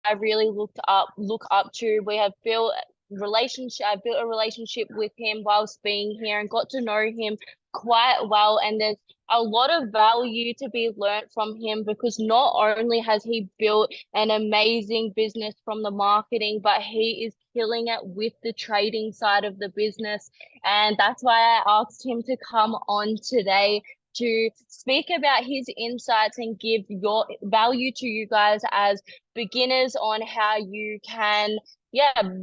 I really look up to. We have built relationship. I built a relationship with him whilst being here and got to know him quite well. And there's a lot of value to be learnt from him because not only has he built an amazing business from the marketing, but he is killing it with the trading side of the business. And that's why I asked him to come on today to speak about his insights and give your value to you guys as beginners on how you can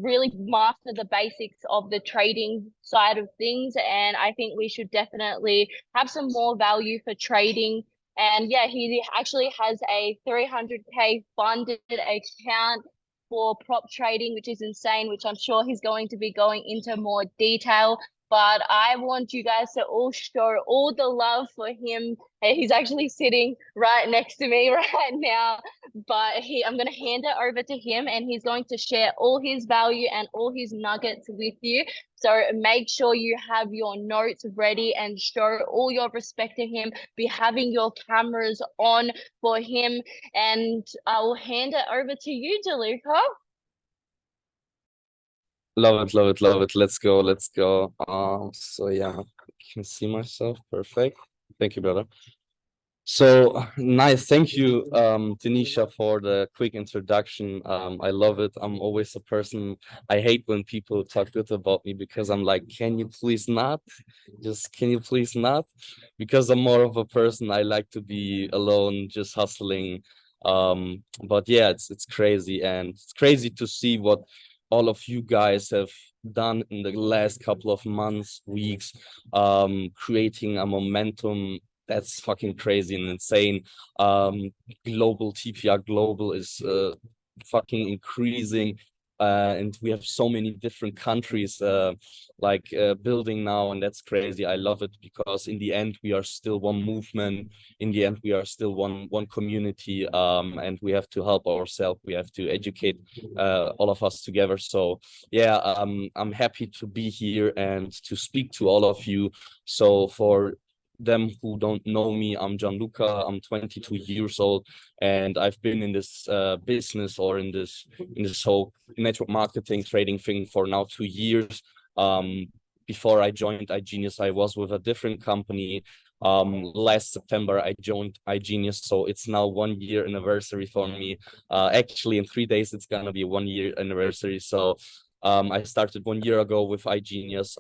really master the basics of the trading side of things. And I think we should definitely have some more value for trading. And yeah, he actually has a 300K funded account for prop trading, which is insane, which I'm sure he's going to be going into more detail. But I want you guys to all show all the love for him. He's actually sitting right next to me right now. But I'm going to hand it over to him and he's going to share all his value and all his nuggets with you. So make sure you have your notes ready and show all your respect to him. Be having your cameras on for him. And I'll hand it over to you, DeLuca. Love it, love it, love it. Let's go, let's go. So yeah, I can see myself. Perfect. Thank you, brother. So nice. Thank you, Tanisha, for the quick introduction. I love it. I'm always a person, I hate when people talk good about me because I'm like, can you please not? Just can you please not? Because I'm more of a person, I like to be alone, just hustling. But yeah, it's crazy, and it's crazy to see what all of you guys have done in the last couple of months, weeks, creating a momentum that's fucking crazy and insane. Global TPR Global is fucking increasing. And we have so many different countries building now, and that's crazy. I love it because in the end we are still one movement. In the end we are still one community, and we have to help ourselves. We have to educate all of us together. So yeah, I'm happy to be here and to speak to all of you. So for them who don't know me, I'm Gianluca. I'm 22 years old, and I've been in this business or in this whole network marketing trading thing for now 2 years. Before I joined iGenius, I was with a different company. Last September I joined iGenius, so it's now 1 year anniversary for me. Actually, in 3 days it's gonna be 1 year anniversary. So I started 1 year ago with iGenius.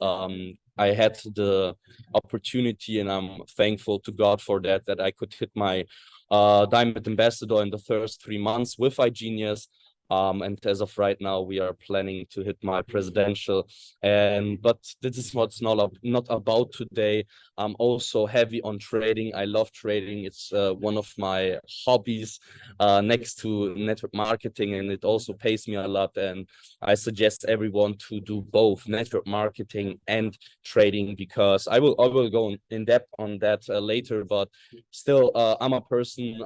I had the opportunity, and I'm thankful to God for that I could hit my Diamond Ambassador in the first 3 months with iGenius. And as of right now, we are planning to hit my presidential. But this is what's not about today. I'm also heavy on trading. I love trading. It's one of my hobbies next to network marketing, and it also pays me a lot. And I suggest everyone to do both network marketing and trading, because I will go in depth on that later. But still, I'm a person,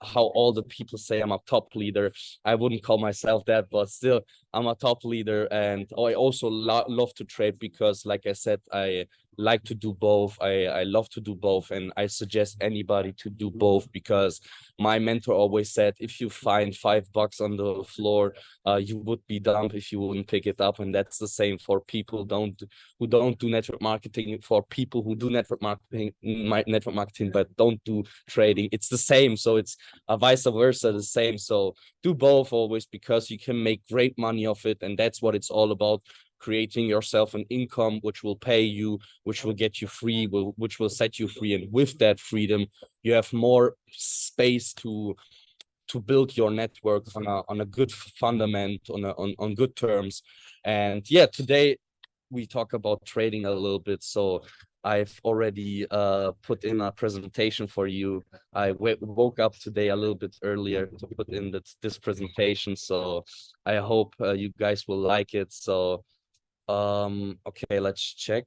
how all the people say I'm a top leader. I wouldn't call myself that, but still I'm a top leader. And I also love to trade because, like I said, I like to do both. I love to do both, and I suggest anybody to do both, because my mentor always said, if you find $5 on the floor, you would be dumb if you wouldn't pick it up. And that's the same for people who don't do network marketing, for people who do network marketing but don't do trading. It's the same. So it's vice versa, the same. So do both always, because you can make great money off it, and that's what it's all about. Creating yourself an income which will pay you, which will get you free, which will set you free. And with that freedom, you have more space to build your network on a good fundament, on good terms. And yeah, today we talk about trading a little bit. So I've already put in a presentation for you. I woke up today a little bit earlier to put in this presentation. So I hope you guys will like it. So okay, let's check.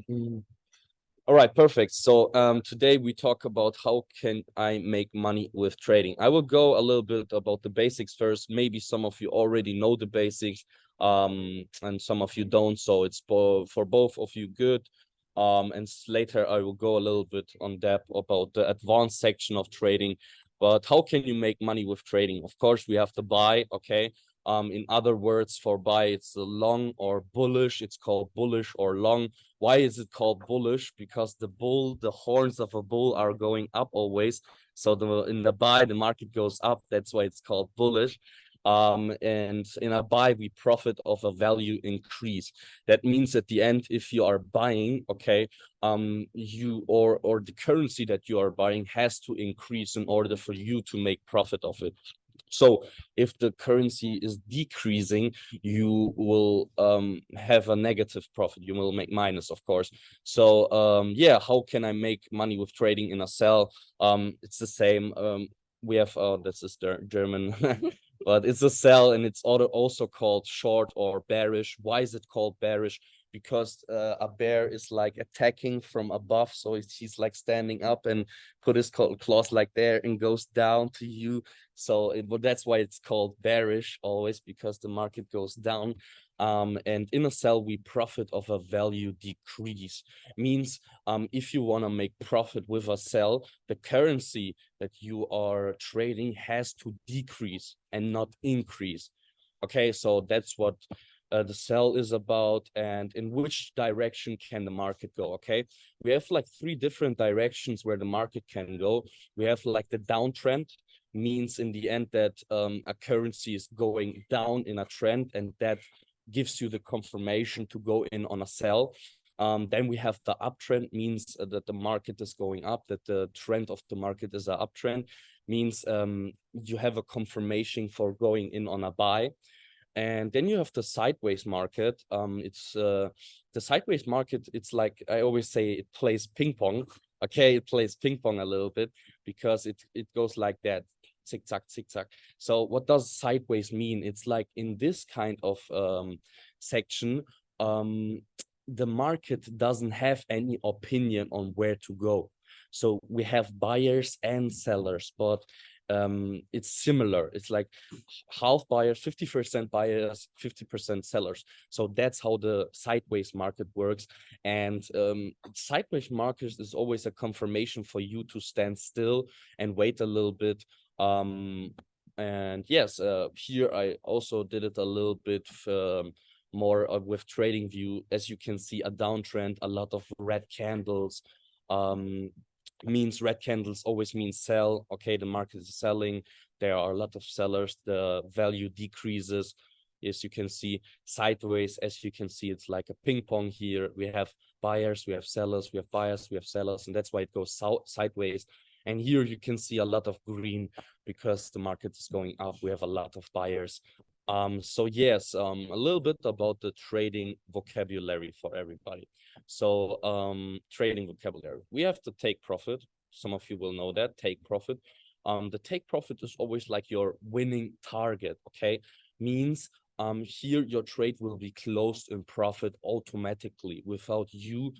All right, perfect. So today we talk about how can I make money with trading. I will go a little bit about the basics first. Maybe some of you already know the basics, and some of you don't. So it's for both of you good. And later I will go a little bit on depth about the advanced section of trading. But how can you make money with trading? Of course, we have to buy, okay? In other words, for buy, it's a long or bullish. It's called bullish or long. Why is it called bullish? Because the horns of a bull are going up always. So in the buy, the market goes up. That's why it's called bullish. And in a buy, we profit of a value increase. That means at the end, if you are buying, okay, you or the currency that you are buying has to increase in order for you to make profit of it. So if the currency is decreasing, you will have a negative profit. You will make minus, of course. So yeah, how can I make money with trading in a sell? It's the same. We have this is the German, but it's a sell, and it's also called short or bearish. Why is it called bearish? Because a bear is like attacking from above, so he's like standing up and put his claws like there and goes down to you. So that's why it's called bearish always, because the market goes down. And in a sell, we profit of a value decrease. Means if you want to make profit with a sell, the currency that you are trading has to decrease and not increase. Okay, so that's what the sell is about, and in which direction can the market go. Okay, we have like 3 different directions where the market can go. We have like the downtrend, means in the end that a currency is going down in a trend, and that gives you the confirmation to go in on a sell. Then we have the uptrend, means that the market is going up, that the trend of the market is an uptrend, means you have a confirmation for going in on a buy. And then you have the sideways market. It's the sideways market. It's like I always say, it plays ping pong. Okay, it plays ping pong a little bit, because it goes like that, tick tock, tick tock. So what does sideways mean? It's like in this kind of section, the market doesn't have any opinion on where to go. So we have buyers and sellers, but it's similar. It's like half buyers, 50% buyers, 50% sellers. So that's how the sideways market works. And sideways market is always a confirmation for you to stand still and wait a little bit. And yes, here I also did it a little bit more with TradingView. As you can see, a downtrend, a lot of red candles. Means red candles always means sell. Okay, the market is selling. There are a lot of sellers. The value decreases. As you can see, sideways, as you can see, it's like a ping pong here. We have buyers, we have sellers, we have buyers, we have sellers, and that's why it goes sideways. And here you can see a lot of green, because the market is going up. We have a lot of buyers. So yes, a little bit about the trading vocabulary for everybody. So trading vocabulary, we have to take profit. Some of you will know that, take profit. The take profit is always like your winning target. Okay, means here your trade will be closed in profit automatically without you.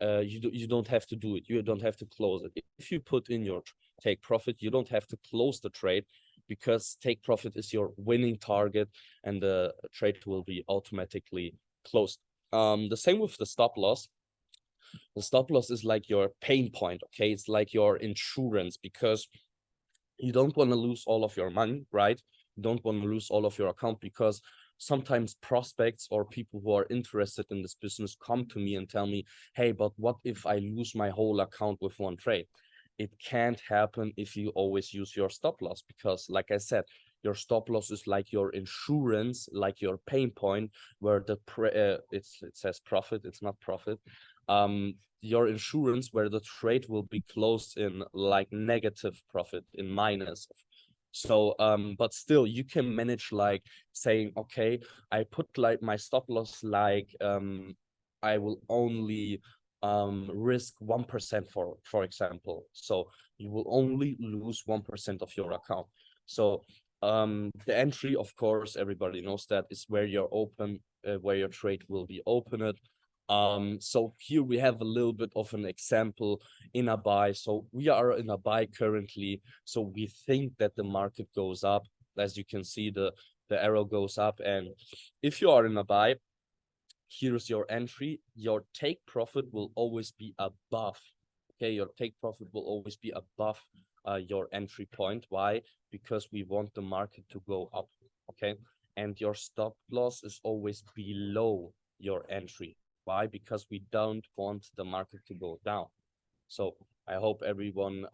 You don't have to do it. You don't have to close it. If you put in your take profit, you don't have to close the trade, because take profit is your winning target, and the trade will be automatically closed. The same with the stop loss. The stop loss is like your pain point. Okay, it's like your insurance, because you don't want to lose all of your money, right? You don't want to lose all of your account, because sometimes prospects or people who are interested in this business come to me and tell me, hey, but what if I lose my whole account with one trade? It can't happen if you always use your stop loss, because like I said, your stop loss is like your insurance, like your pain point, where the it says profit, it's not profit. Your insurance, where the trade will be closed in like negative profit, in minus. So but still you can manage, like saying, okay, I put like my stop loss, like I will only risk 1% for example. So you will only lose 1% of your account. So the entry, of course, everybody knows that, is where you're open, where your trade will be opened. So here we have a little bit of an example in a buy. So we are in a buy currently. So we think that the market goes up. As you can see, the arrow goes up. And if you are in a buy, here's your entry. Your take profit will always be above. Okay, your take profit will always be above your entry point. Why? Because we want the market to go up, okay? And your stop loss is always below your entry. Why? Because we don't want the market to go down. So I hope everyone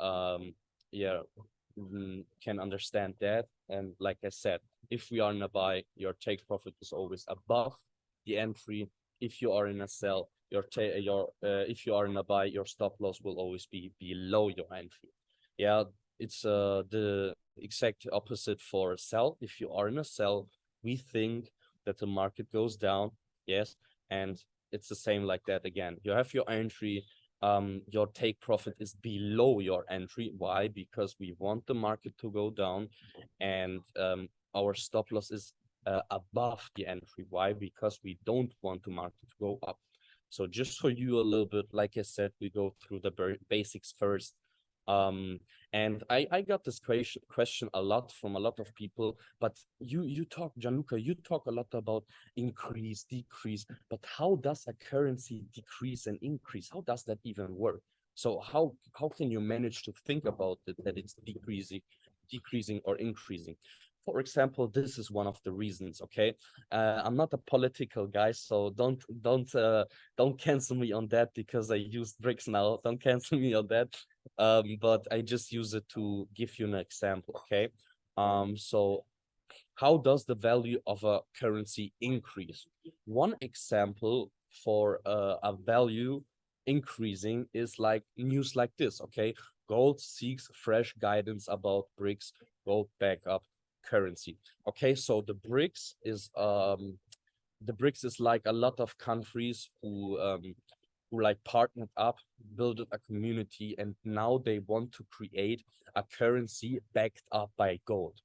can understand that. And like I said, if we are in a buy, your take profit is always above the entry. If you are in a sell, if you are in a buy, your stop loss will always be below your entry. Yeah, it's the exact opposite for sell. If you are in a sell, we think that the market goes down, yes, and it's the same like that again. You have your entry, your take profit is below your entry. Why? Because we want the market to go down, and our stop loss is above the entry. Why? Because we don't want the market to go up. So just for you a little bit, like I said, we go through the basics first. And I got this question a lot from a lot of people, but you talk, Gianluca, you talk a lot about increase, decrease, but how does a currency decrease and increase? How does that even work? So how can you manage to think about it, that it's decreasing or increasing? For example, this is one of the reasons, okay? I'm not a political guy, so don't cancel me on that because I use BRICS now. Don't cancel me on that. But I just use it to give you an example, okay? So how does the value of a currency increase? One example for a value increasing is like news like this, okay? Gold seeks fresh guidance about BRICS gold backup currency. Okay, so the BRICS is like a lot of countries who like partnered up, built a community, and now they want to create a currency backed up by gold.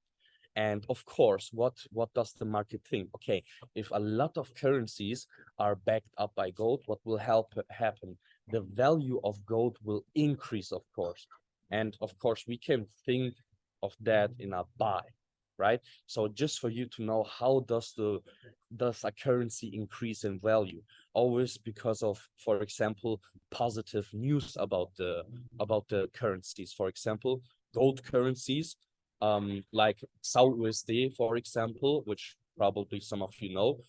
And of course, what does the market think? Okay, if a lot of currencies are backed up by gold, what will happen? The value of gold will increase, of course. And of course, we can think of that in a buy, right? So just for you to know, how does a currency increase in value? Always because of, for example, positive news about the currencies. For example, gold currencies, like SAUUSD, for example, which probably some of you know,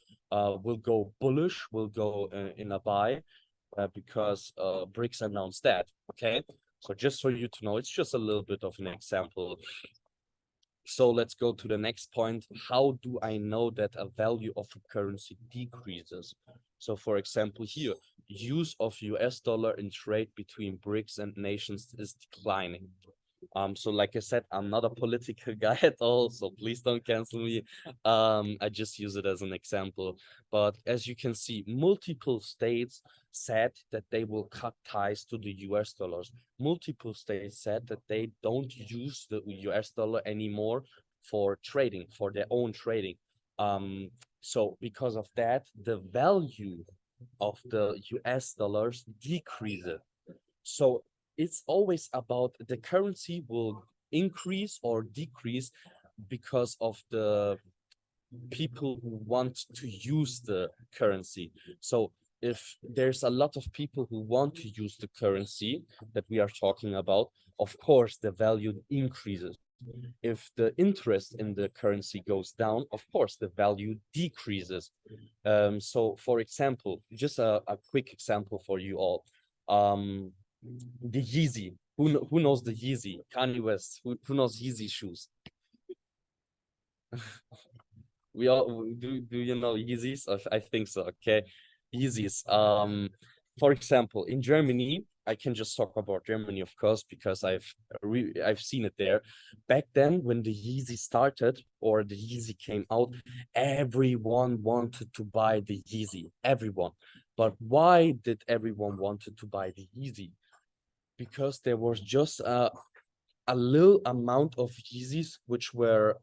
will go bullish, will go in a buy, because BRICS announced that. Okay, so just for you to know, it's just a little bit of an example. So let's go to the next point. How do I know that a value of a currency decreases? So for example, here, use of US dollar in trade between BRICS and nations is declining. So like I said, I'm not a political guy at all, so please don't cancel me. I just use it as an example. But as you can see, multiple states said that they will cut ties to the US dollars. Multiple states said that they don't use the US dollar anymore for trading, for their own trading. So because of that, the value of the US dollars decreases. So it's always about the currency will increase or decrease because of the people who want to use the currency. So if there's a lot of people who want to use the currency that we are talking about, of course, the value increases. If the interest in the currency goes down, of course, the value decreases. So for example, just a quick example for you all. The Yeezy. Who knows the Yeezy? Kanye West. Who knows Yeezy shoes? We all do you know Yeezys? I think so. Okay, Yeezys. For example, in Germany, I can just talk about Germany, of course, because I've seen it there. Back then, when the Yeezy started or the Yeezy came out, everyone wanted to buy the Yeezy. Everyone. But why did everyone wanted to buy the Yeezy? Because there was just a little amount of Yeezys which were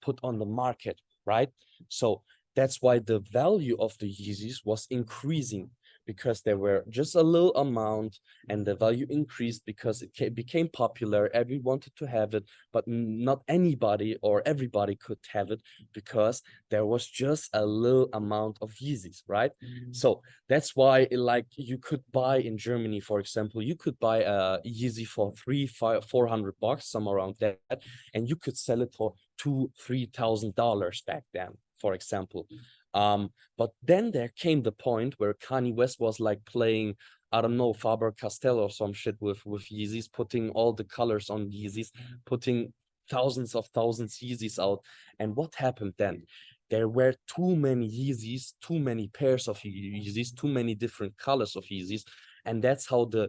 put on the market, right? So that's why the value of the Yeezys was increasing, because there were just a little amount and the value increased because it became popular. Everyone wanted to have it, but not anybody or everybody could have it because there was just a little amount of Yeezys, right? So that's why, like, you could buy in Germany, for example, you could buy a Yeezy for $300-400, somewhere around that, and you could sell it for $2,000-3,000 back then, for example. But then there came the point where Kanye West was like playing, I don't know, Faber-Castell or some shit with Yeezys, putting all the colors on Yeezys, putting thousands Yeezys out. And what happened then? There were too many Yeezys, too many pairs of Yeezys, too many different colors of Yeezys. And that's how the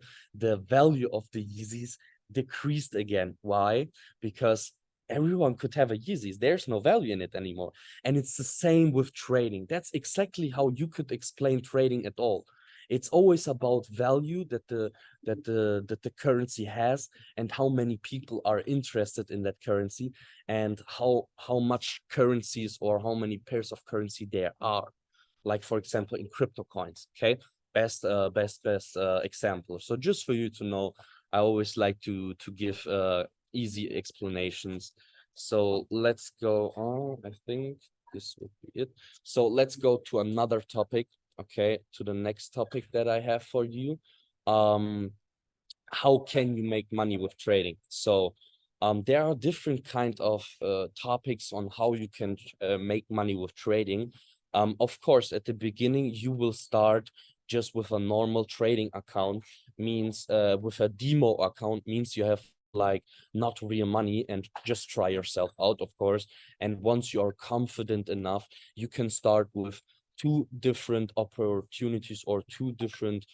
value of the Yeezys decreased again. Why? Because everyone could have a Yeezys. There's no value in it anymore. And it's the same with trading. That's exactly how you could explain trading at all. It's always about value that the currency has, and how many people are interested in that currency, and how much currencies or how many pairs of currency there are. Like, for example, in crypto coins. Okay, best example. So just for you to know, I always like to give easy explanations. So let's go on. I think this would be it. So let's go to another topic. Okay, to the next topic that I have for you. How can you make money with trading? So there are different kind of topics on how you can make money with trading. Of course, at the beginning, you will start just with a normal trading account, means with a demo account, means you have like not real money, and just try yourself out, of course. And once you are confident enough, you can start with two different opportunities or two different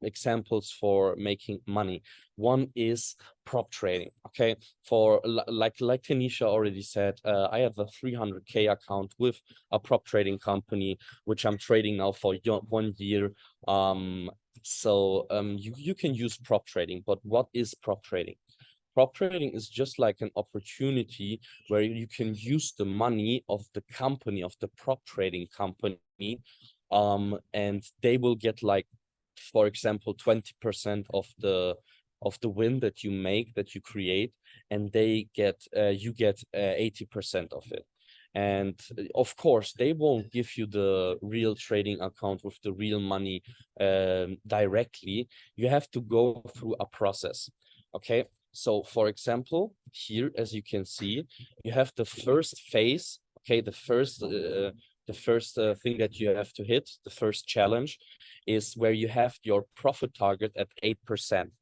examples for making money. One is prop trading. Okay, for like Tanisha already said, I have a 300K account with a prop trading company, which I'm trading now for 1 year. You can use prop trading. But what is prop trading? Prop trading is just like an opportunity where you can use the money of the company, of the prop trading company, and they will get, like, for example, 20% of the win that you make, that you create, and they get you get 80% of it. And of course, they won't give you the real trading account with the real money directly. You have to go through a process. Okay, so for example, here, as you can see, you have the first phase. Okay, the first thing that you have to hit, the first challenge, is where you have your profit target at 8%.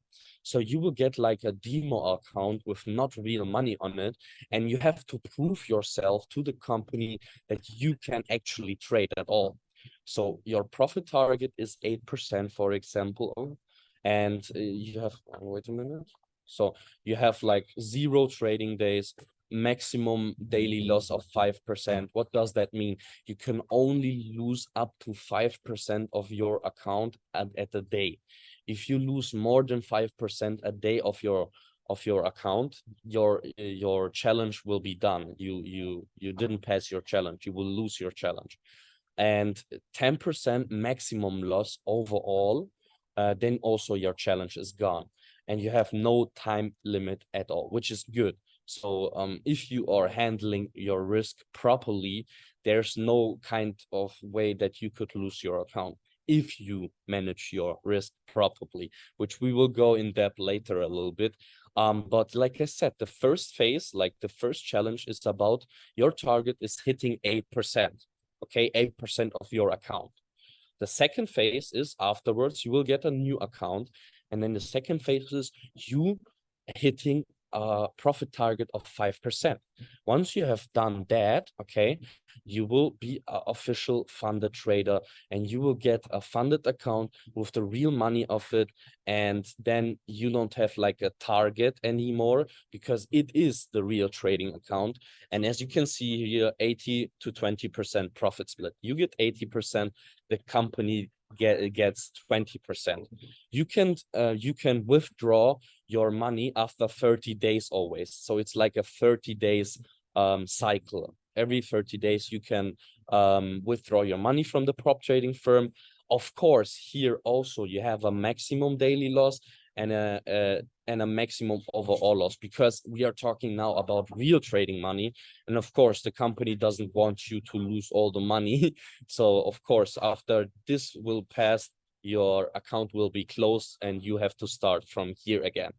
So you will get like a demo account with not real money on it, and you have to prove yourself to the company that you can actually trade at all. So your profit target is 8%, for example, and you have, wait a minute. So you have like 0 trading days, maximum daily loss of 5%. What does that mean? You can only lose up to 5% of your account at a day. If you lose more than 5% a day of your account, your challenge will be done. You didn't pass your challenge. You will lose your challenge. And 10% maximum loss overall, then also your challenge is gone, and you have no time limit at all, which is good. So if you are handling your risk properly, there's no kind of way that you could lose your account if you manage your risk properly, which we will go in depth later a little bit. But like I said, the first phase, like the first challenge, is about your target is hitting 8%. Okay, 8% of your account. The second phase is afterwards, you will get a new account. And then the second phase is you hitting a profit target of 5%. Once you have done that, okay, you will be an official funded trader, and you will get a funded account with the real money of it. And then you don't have like a target anymore, because it is the real trading account. And as you can see here, 80 to 20% profit split. You get 80%, the company gets 20%. You can withdraw your money after 30 days always. So it's like a 30 days cycle. every 30 days you can withdraw your money from the prop trading firm. Of course, here also you have a maximum daily loss and a maximum overall loss, because we are talking now about real trading money. And of course, the company doesn't want you to lose all the money. So of course, after this will pass, your account will be closed and you have to start from here again.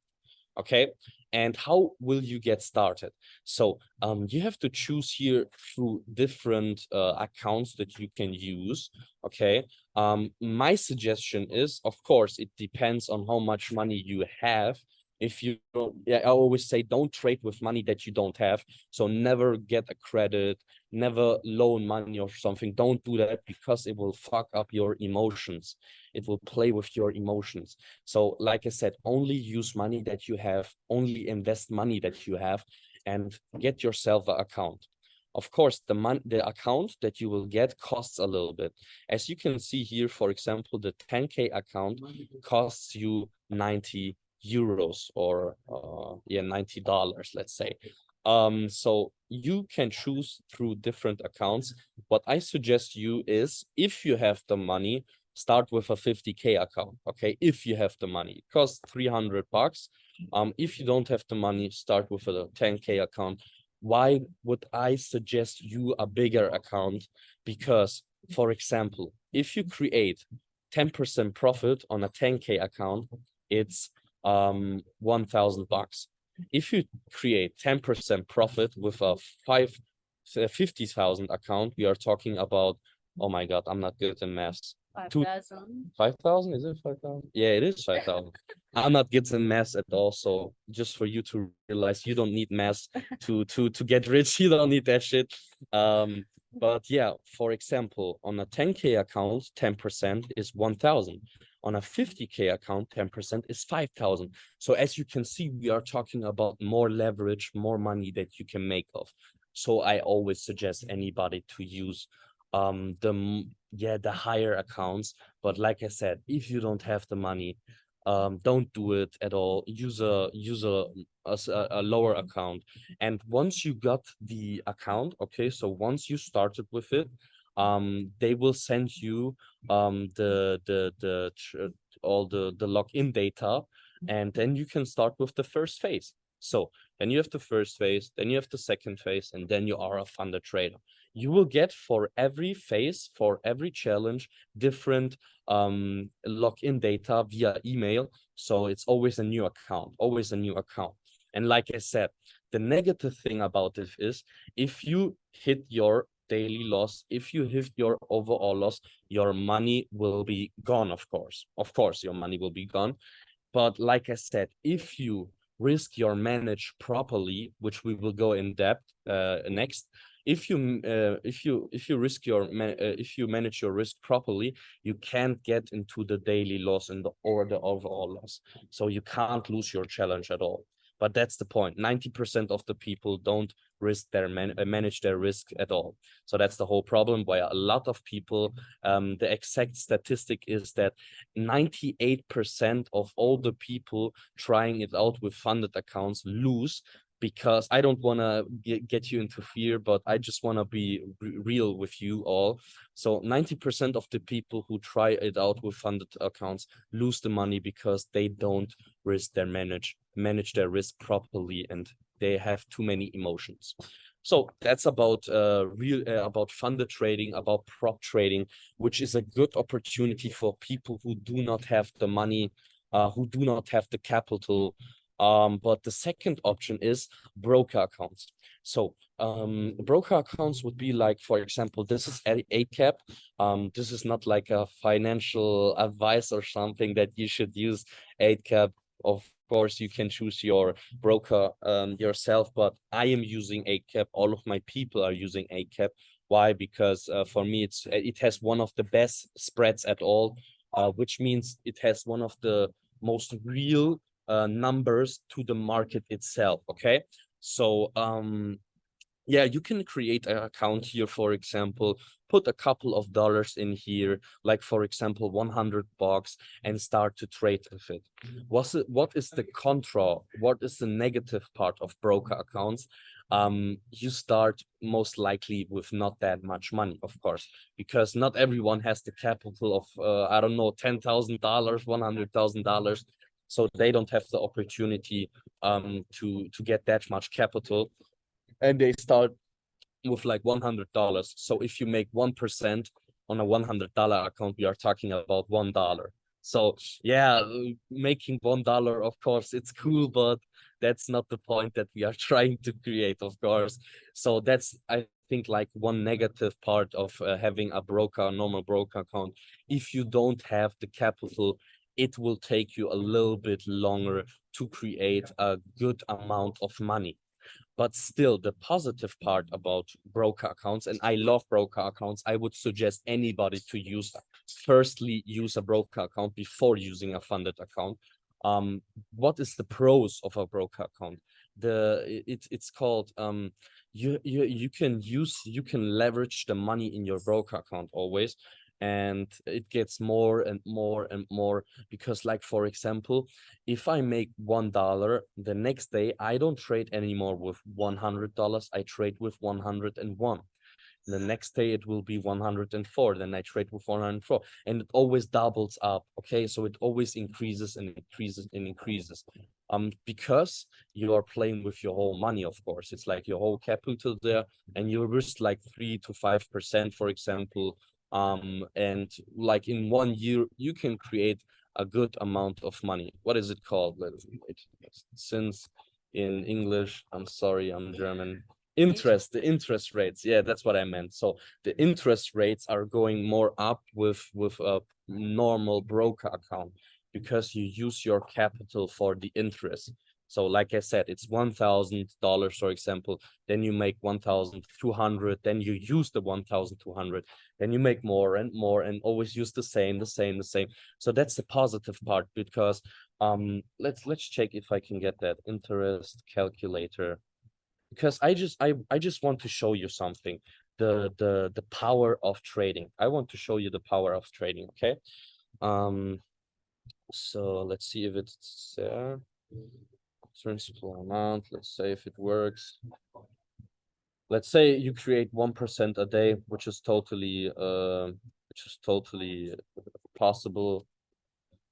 Okay, and how will you get started? So you have to choose here through different accounts that you can use. Okay, my suggestion is, of course, it depends on how much money you have. If you don't, yeah, I always say don't trade with money that you don't have. So never get a credit, never loan money or something. Don't do that, because it will fuck up your emotions. It will play with your emotions. So like I said, only use money that you have, only invest money that you have, and get yourself an account. Of course, the account that you will get costs a little bit. As you can see here, for example, the 10K account costs you 90 euros, or yeah, $90, let's say. So you can choose through different accounts. What I suggest you is, if you have the money, start with a 50K account. Okay, if you have the money, it costs $300. If you don't have the money, start with a 10K account. Why would I suggest you a bigger account? Because, for example, if you create 10% profit on a 10K account, it's $1,000. If you create 10% profit with a 50,000 account, we are talking about, oh my God, I'm not good in math. 5,000. 5,000? Is it 5,000? Yeah, it is 5,000. I'm not good in math at all. So just for you to realize, you don't need math to get rich. You don't need that shit. But yeah, for example, on a 10K account, 10% is 1,000. On a 50K account, 10% is 5,000. So as you can see, we are talking about more leverage, more money that you can make of. So I always suggest anybody to use the higher accounts. But like I said, if you don't have the money, don't do it at all. Use a lower account. And once you got the account, okay, so once you started with it, they will send you all the login data, and then you can start with the first phase. So then you have the first phase, then you have the second phase, and then you are a funded trader. You will get, for every phase, for every challenge, different login data via email. So it's always a new account, always a new account. And like I said, the negative thing about it is, if you hit your daily loss, if you hit your overall loss, your money will be gone, of course. Of course, your money will be gone. But like I said, if you risk your manage properly, which we will go in depth next, if you risk your if you manage your risk properly, you can't get into the daily loss or the overall loss. So you can't lose your challenge at all. But that's the point. 90% of the people don't risk their manage their risk at all. So that's the whole problem, why a lot of people, the exact statistic is that 98% of all the people trying it out with funded accounts lose. Because I don't want to get you into fear, but I just want to be real with you all. So 90% of the people who try it out with funded accounts lose the money, because they don't risk their manage their risk properly, and they have too many emotions. So that's about about funded trading, about prop trading, which is a good opportunity for people who do not have the money, who do not have the capital. But the second option is broker accounts. So broker accounts would be like, for example, this is ACAP. This is not like a financial advice or something that you should use ACAP. Of course, you can choose your broker yourself, but I am using ACAP. All of my people are using ACAP. Why? Because for me, it has one of the best spreads at all, which means it has one of the most real numbers to the market itself. Okay, so yeah, you can create an account here, for example, put a couple of dollars in here, like for example, $100, and start to trade with it. What is the contra? What is the negative part of broker accounts? You start most likely with not that much money, of course, because not everyone has the capital of, I don't know, $10,000, $100,000. So they don't have the opportunity to get that much capital, and they start with like $100. So if you make 1% on a $100 account, we are talking about $1. So yeah, making $1, of course, it's cool, but that's not the point that we are trying to create, of course. So that's, I think, like one negative part of having a normal broker account. If you don't have the capital, it will take you a little bit longer to create a good amount of money. But still, the positive part about broker accounts, and I love broker accounts, I would suggest anybody to firstly use a broker account before using a funded account. What is the pros of a broker account? It's called you can leverage the money in your broker account always, and it gets more and more and more, because like for example, if I make $1, the next day I don't trade anymore with $100, I trade with 101. The next day it will be 104, then I trade with 104, and it always doubles up. Okay, so it always increases and increases and increases, because you are playing with your whole money. Of course, it's like your whole capital there, and you risk like 3 to 5%, for example, and like in 1 year you can create a good amount of money. What is it called? Since in English, I'm sorry, I'm German. The interest rates. Yeah, that's what I meant. So the interest rates are going more up with a normal broker account, because you use your capital for the interest. So like I said, it's $1,000, for example, then you make 1,200, then you use the 1,200, then you make more and more, and always use the same. So that's the positive part, because let's check if I can get that interest calculator, because I just want to show you something, the power of trading. I want to show you the power of trading. Okay, so let's see if it's there. Principal amount, let's say if it works. Let's say you create 1% a day, which is totally possible.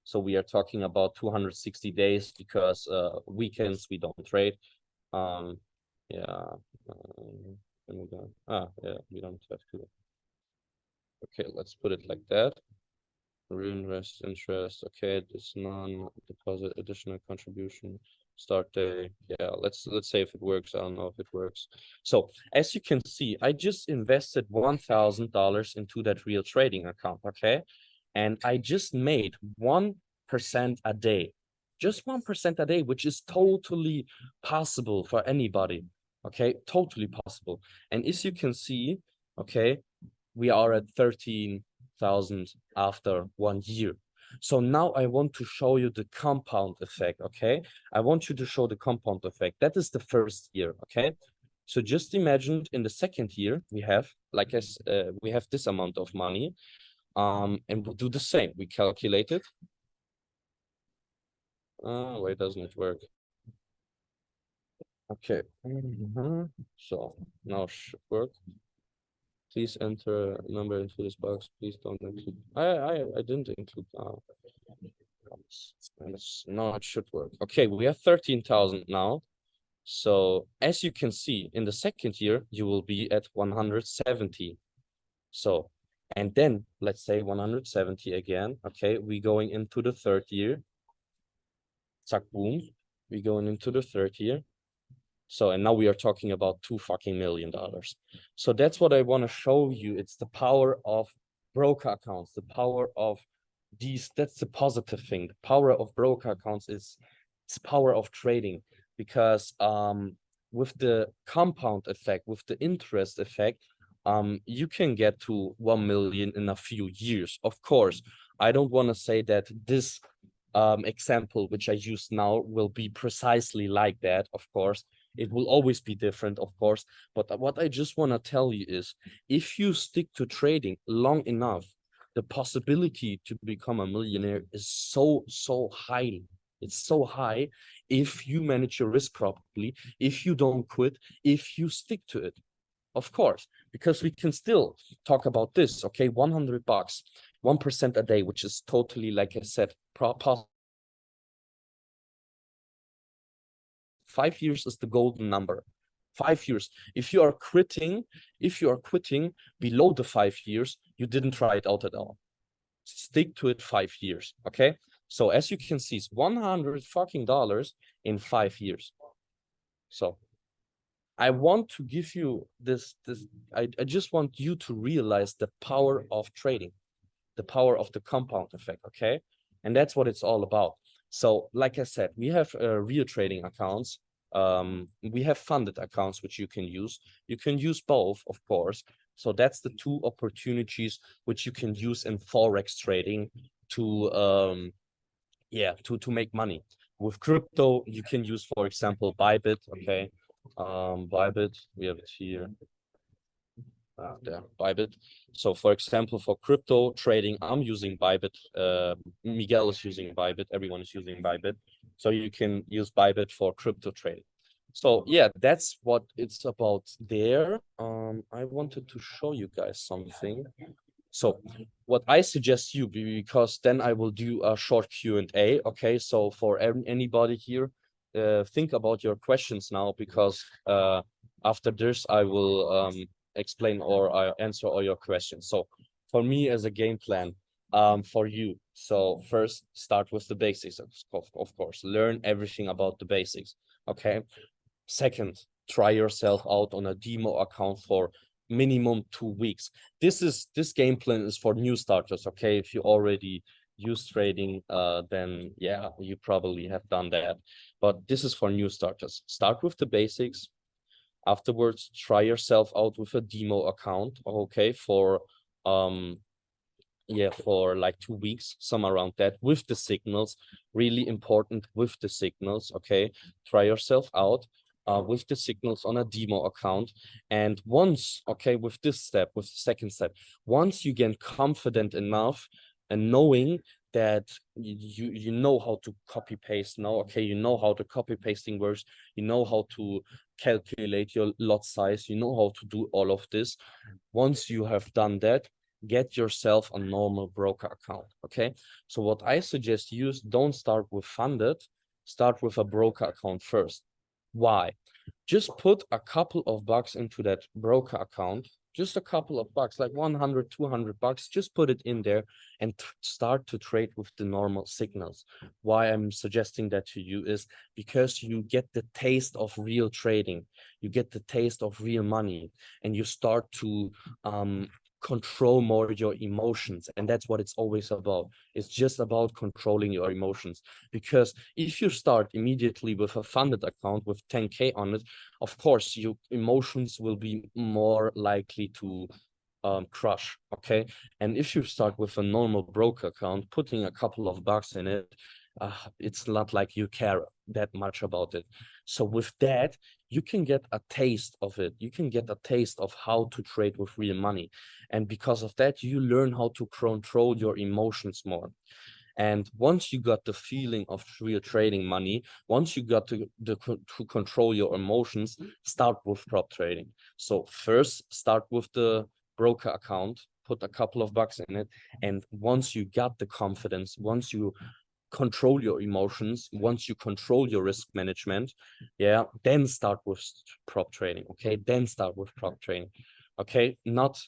So we are talking about 260 days, because weekends we don't trade. Yeah, yeah, we don't have to. Okay, let's put it like that. Reinvest interest. Okay, this non-deposit additional contribution. Start day. Yeah, let's say if it works. I don't know if it works. So as you can see, I just invested $1,000 into that real trading account. Okay, and I just made 1% a day, just 1% a day, which is totally possible for anybody. Okay, totally possible. And as you can see, okay, we are at 13,000 after 1 year. So now I want to show you the compound effect. Okay, I want you to show the compound effect. That is the first year. Okay, so just imagine in the second year we have, like we have this amount of money, and we'll do the same. We calculate it. Why doesn't it work? Okay, so now it should work. Please enter a number into this box. Please don't include. I didn't include. No, it should work. Okay, we have 13,000 now. So as you can see, in the second year you will be at 170. So, and then let's say 170 again. Okay, we going into the third year. Zack, boom. We going into the third year. So, and now we are talking about $2 million. So that's what I want to show you. It's the power of broker accounts, the power of these. That's the positive thing. The power of broker accounts is it's power of trading, because with the compound effect, with the interest effect, you can get to 1 million in a few years. Of course, I don't want to say that this example which I use now will be precisely like that, of course. It will always be different, of course. But what I just want to tell you is, if you stick to trading long enough, the possibility to become a millionaire is so high. It's so high if you manage your risk properly, if you don't quit, if you stick to it. Of course, because we can still talk about this, okay? $100, 1% a day, which is totally, like I said, 5 years is the golden number. 5 years. If you are quitting below the 5 years, you didn't try it out at all. Stick to it 5 years, okay? So as you can see, it's $100 in 5 years. So I want to give you this, I just want you to realize the power of trading, the power of the compound effect, okay? And that's what it's all about. So like I said, we have real trading accounts. We have funded accounts, which you can use. You can use both, of course. So that's the two opportunities which you can use in Forex trading to, to make money. With crypto, you can use, for example, Bybit, okay? Bybit, we have it here. There, Bybit. So for example, for crypto trading, I'm using Bybit. Miguel is using Bybit. Everyone is using Bybit. So you can use Bybit for crypto trading. So yeah, that's what it's about there. I wanted to show you guys something. So what I suggest you, because then I will do a short Q&A. Okay, so for anybody here, think about your questions now, because after this I will explain or answer all your questions. So for me as a game plan, for you, so first start with the basics, of course, learn everything about the basics, okay? Second, try yourself out on a demo account for minimum 2 weeks. This game plan is for new starters, okay? If you already use trading, then yeah, you probably have done that, but this is for new starters. Start with the basics. Afterwards, try yourself out with a demo account, okay, for for like 2 weeks, some around that, with the signals. Really important, with the signals, okay? Try yourself out with the signals on a demo account. And once, okay, with this step, with the second step, once you get confident enough and knowing that you know how to copy paste now, okay, you know how the copy pasting works, you know how to calculate your lot size, you know how to do all of this. Once you have done that, get yourself a normal broker account, okay? So what I suggest you is, don't start with funded, start with a broker account first. Why? Just put a couple of bucks into that broker account, just a couple of bucks, like 100, 200 bucks, just put it in there and start to trade with the normal signals. Why I'm suggesting that to you is because you get the taste of real trading, you get the taste of real money, and you start to control more your emotions. And that's what it's always about. It's just about controlling your emotions. Because if you start immediately with a funded account with 10K on it, of course your emotions will be more likely to crush, okay? And if you start with a normal broker account, putting a couple of bucks in it, it's not like you care that much about it. So with that, you can get a taste of it. You can get a taste of how to trade with real money. And because of that, you learn how to control your emotions more. And once you got the feeling of real trading money, once you got to control your emotions, start with prop trading. So first, start with the broker account, put a couple of bucks in it. And once you got the confidence, once you control your emotions, once you control your risk management, yeah, then start with prop trading, okay? Then start with prop trading, okay? Not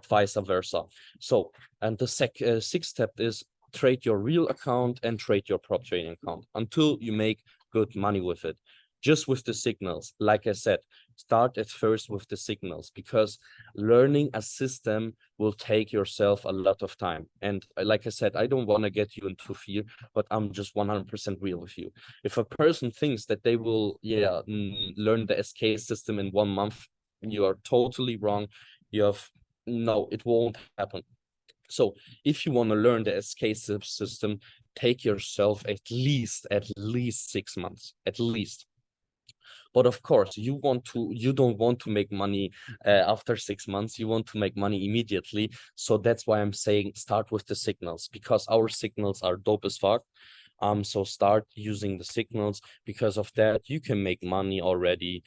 vice versa. So, and the sixth step is trade your real account and trade your prop trading account until you make good money with it. Just with the signals, like I said, start at first with the signals, because learning a system will take yourself a lot of time. And like I said, I don't want to get you into fear, but I'm just 100% real with you. If a person thinks that they will, learn the SK system in 1 month, you are totally wrong. No, it won't happen. So if you want to learn the SK system, take yourself at least 6 months, at least. But of course, you don't want to make money after 6 months. You want to make money immediately. So that's why I'm saying start with the signals, because our signals are dope as fuck. So start using the signals. Because of that, you can make money already.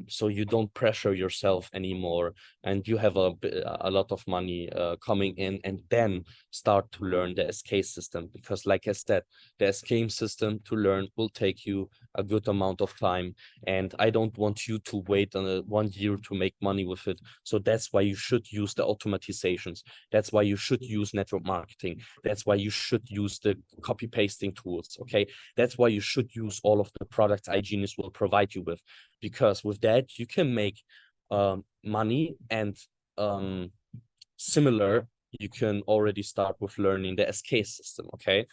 So you don't pressure yourself anymore, and you have a lot of money coming in, and then start to learn the SK system. Because like I said, the SK system to learn will take you a good amount of time, and I don't want you to wait 1 year to make money with it. So that's why you should use the automatizations. That's why you should use network marketing. That's why you should use the copy pasting tools. Okay, that's why you should use all of the products iGenius will provide you with, because with that you can make money. And similar, you can already start with learning the SK system. Okay,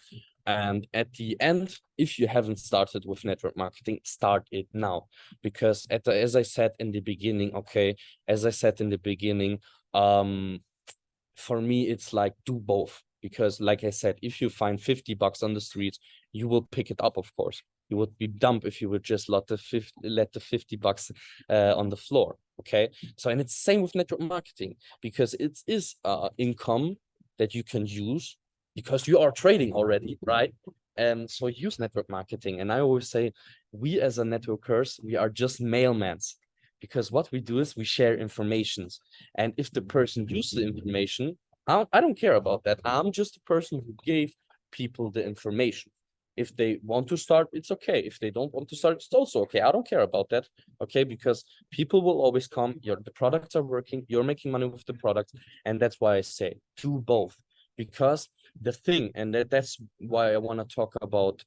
and at the end, if you haven't started with network marketing, start it now. Because as I said in the beginning, okay, as I said in the beginning, for me, it's like do both. Because like I said, if you find $50 on the streets, you will pick it up, of course. You would be dumb if you would just let the $50 on the floor. Okay, so, and it's the same with network marketing, because it is income that you can use because you are trading already, right? And so use network marketing. And I always say, we as a networkers, we are just mailmans, because what we do is we share informations. And if the person uses the information, I don't care about that. I'm just a person who gave people the information. If they want to start, it's okay. If they don't want to start, it's also okay. I don't care about that. Okay, because people will always come. The products are working. You're making money with the product, and that's why I say do both. Because the thing, and that's why I want to talk about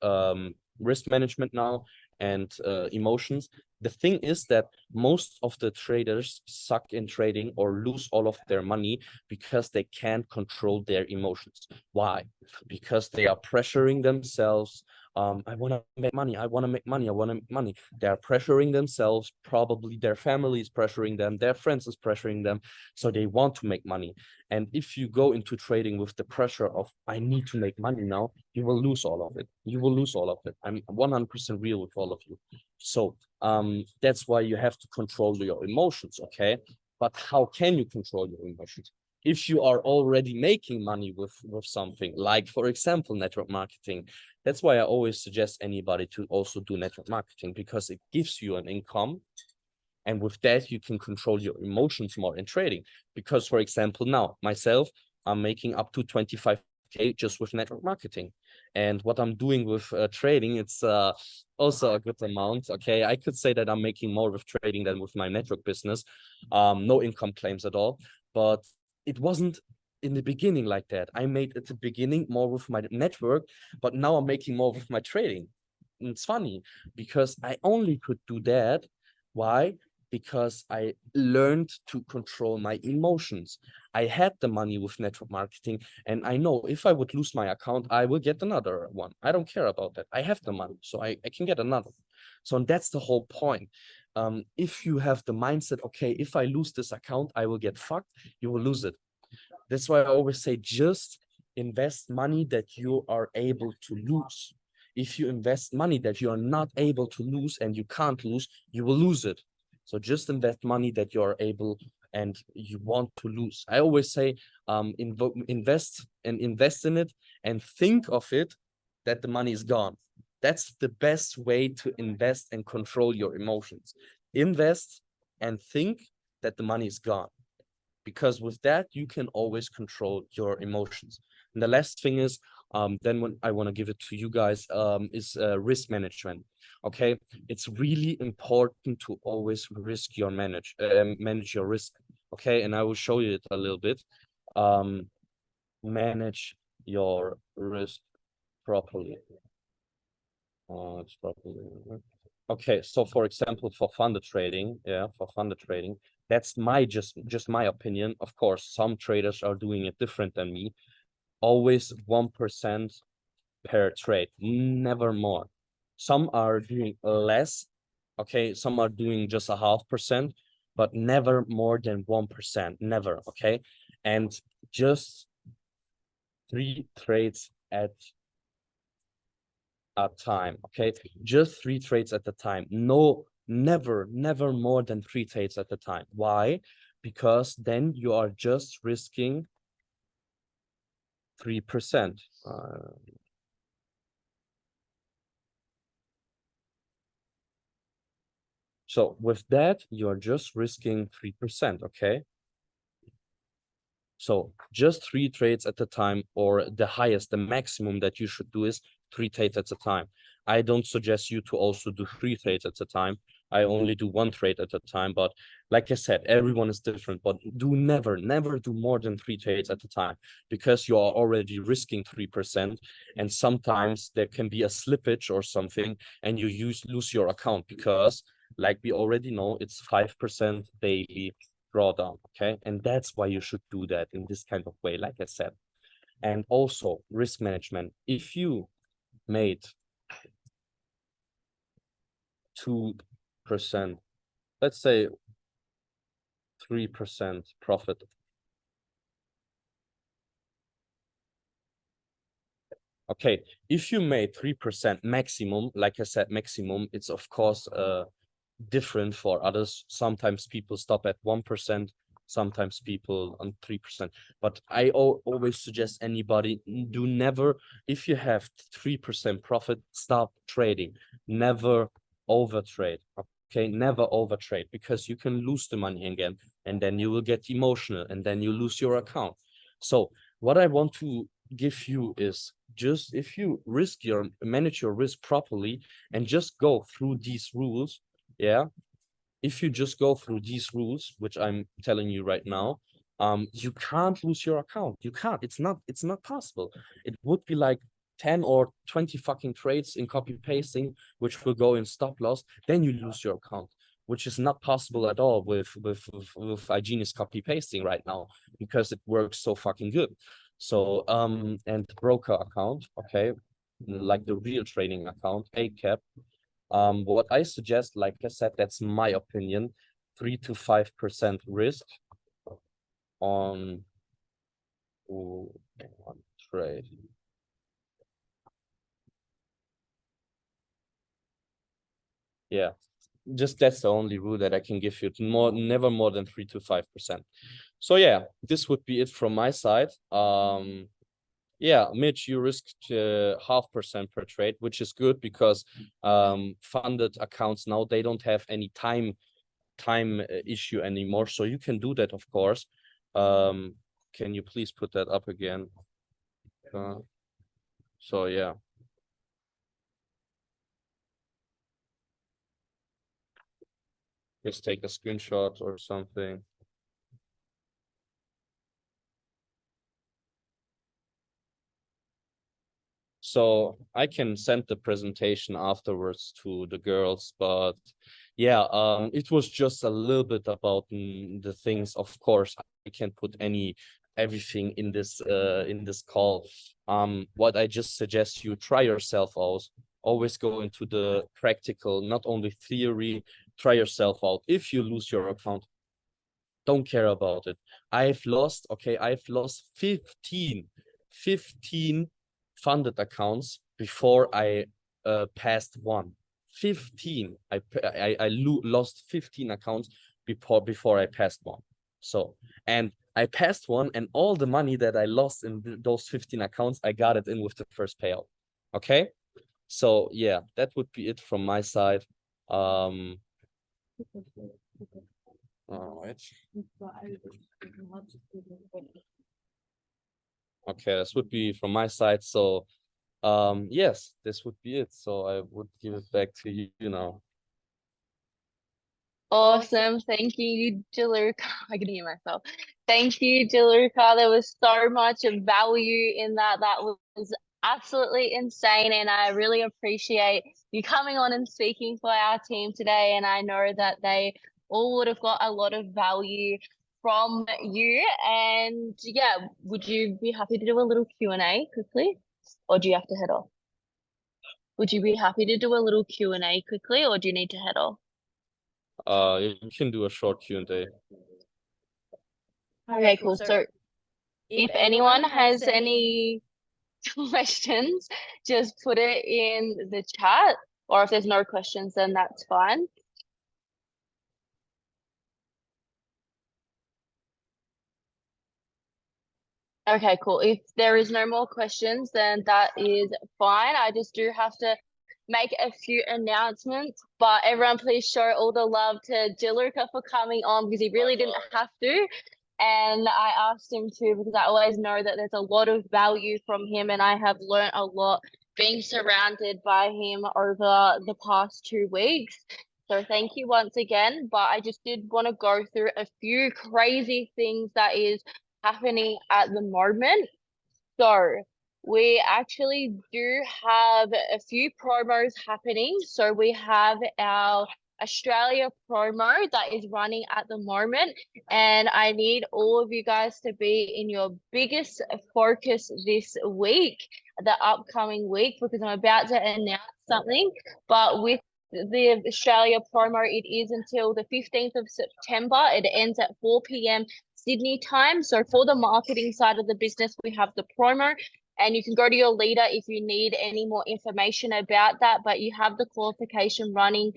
risk management now and emotions. The thing is that most of the traders suck in trading or lose all of their money because they can't control their emotions. Why? Because they are pressuring themselves. I want to make money. I want to make money. I want to make money. They are pressuring themselves. Probably their family is pressuring them. Their friends is pressuring them. So they want to make money. And if you go into trading with the pressure of, I need to make money now, you will lose all of it. You will lose all of it. I'm 100% real with all of you. So that's why you have to control your emotions, okay? But how can you control your emotions? If you are already making money with something, like, for example, network marketing. That's why I always suggest anybody to also do network marketing, because it gives you an income. And with that, you can control your emotions more in trading. Because, for example, now, myself, I'm making up to 25K just with network marketing. And what I'm doing with trading, it's also a good amount. Okay, I could say that I'm making more with trading than with my network business. No income claims at all. But it wasn't in the beginning like that. I made at the beginning more with my network, but now I'm making more with my trading. And it's funny because I only could do that. Why? Because I learned to control my emotions. I had the money with network marketing, and I know if I would lose my account, I will get another one. I don't care about that. I have the money, so I can get another. So that's the whole point. If you have the mindset, okay, if I lose this account, I will get fucked, you will lose it. That's why I always say, just invest money that you are able to lose. If you invest money that you are not able to lose and you can't lose, you will lose it. So just invest money that you are able and you want to lose. I always say, invest in it and think of it that the money is gone. That's the best way to invest and control your emotions. Invest and think that the money is gone, because with that, you can always control your emotions. And the last thing is, then when I want to give it to you guys, is risk management. Okay, it's really important to always manage your risk. Okay, and I will show you it a little bit. Manage your risk properly. It's properly. Okay, so for example, for funded trading, that's just my opinion. Of course, some traders are doing it different than me. Always 1% per trade, never more. Some are doing less, okay, some are doing just a 0.5%, but never more than 1%, never, okay? And just 3 trades at a time, okay? Just 3 trades at a time. No never more than 3 trades at a time. Why? Because then you are just risking 3%. So with that, you're just risking 3%, okay? So just 3 trades at a time, or the highest, the maximum that you should do is 3 trades at a time. I don't suggest you to also do 3 trades at a time. I only do 1 trade at a time. But like I said, everyone is different. But do never do more than 3 trades at a time, because you are already risking 3%. And sometimes there can be a slippage or something, and you lose your account, because like we already know, it's 5% daily drawdown, okay? And that's why you should do that in this kind of way, like I said. And also risk management. If you made 2%, let's say 3% profit, okay, if you made 3% maximum, like I said, maximum, it's of course different for others. Sometimes people stop at 1%, sometimes people on 3%. But I always suggest anybody, do never, if you have 3% profit, stop trading. Never overtrade. Okay, never overtrade, because you can lose the money again, and then you will get emotional, and then you lose your account. So what I want to give you is, just if you manage your risk properly and just go through these rules, yeah, if you just go through these rules, which I'm telling you right now, you can't lose your account. You can't. It's not possible. It would be like 10 or 20 fucking trades in copy pasting, which will go in stop loss, then you lose your account, which is not possible at all with iGenius copy pasting right now, because it works so fucking good. So and broker account, okay, like the real trading account, ACAP. What I suggest, like I said, that's my opinion, 3 to 5% risk on one trade. Yeah, just that's the only rule that I can give you. Never more than 3 to 5%. So yeah, this would be it from my side. Yeah, Mitch, you risked 0.5% per trade, which is good, because funded accounts now, they don't have any time issue anymore, so you can do that, of course. Can you please put that up again? So yeah, just take a screenshot or something. So I can send the presentation afterwards to the girls, but yeah, it was just a little bit about the things. Of course, I can't put everything in this call. What I just suggest, you try yourself out. Always go into the practical, not only theory. Try yourself out. If you lose your account, don't care about it. I've lost 15 funded accounts before I passed one. 15. I lost 15 accounts before I passed one. So, and I passed one, and all the money that I lost in those 15 accounts, I got it in with the first payout. Okay, so yeah, that would be it from my side. All right. Okay, this would be from my side. So yes, this would be it. So I would give it back to you now. Awesome. Thank you, Jaluka. I can hear myself. Thank you, Jaluka. There was so much value in that. That was absolutely insane. And I really appreciate you coming on and speaking for our team today. And I know that they all would have got a lot of value from you. And yeah, would you be happy to do a little Q&A quickly? Or do you have to head off? Would you be happy to do a little Q&A quickly, or do you need to head off? You can do a short Q&A. Okay, cool. So if anyone has any questions, just put it in the chat, or if there's no questions, then that's fine. Okay, cool. If there is no more questions, then that is fine. I just do have to make a few announcements, but everyone please show all the love to Gianluca for coming on because he really didn't have to. And I asked him to because I always know that there's a lot of value from him, and I have learned a lot being surrounded by him over the past 2 weeks. So thank you once again. But I just did want to go through a few crazy things that is happening at the moment. So we actually do have a few promos happening. So we have our Australia promo that is running at the moment, and I need all of you guys to be in your biggest focus this week, the upcoming week, because I'm about to announce something. But with the Australia promo, it is until the 15th of September. It ends at 4 p.m. Sydney time. So for the marketing side of the business, we have the promo, and you can go to your leader if you need any more information about that, but you have the qualification running.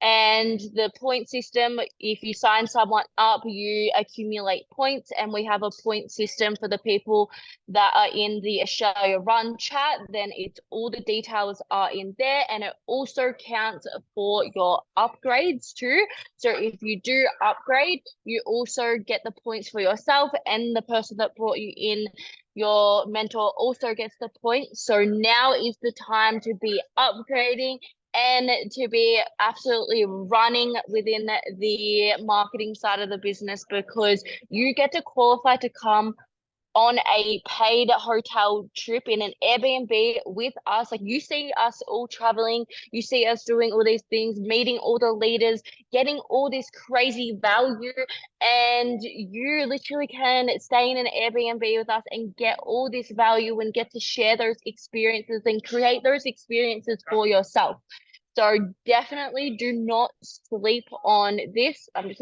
And the point system, if you sign someone up, you accumulate points, and we have a point system for the people that are in the Australia Run chat. Then it's all the details are in there, and it also counts for your upgrades too. So if you do upgrade, you also get the points for yourself, and the person that brought you in, your mentor, also gets the points. So now is the time to be upgrading and to be absolutely running within the marketing side of the business, because you get to qualify to come on a paid hotel trip in an Airbnb with us. Like, you see us all traveling, you see us doing all these things, meeting all the leaders, getting all this crazy value, and you literally can stay in an Airbnb with us and get all this value and get to share those experiences and create those experiences for yourself. So definitely do not sleep on this. I'm just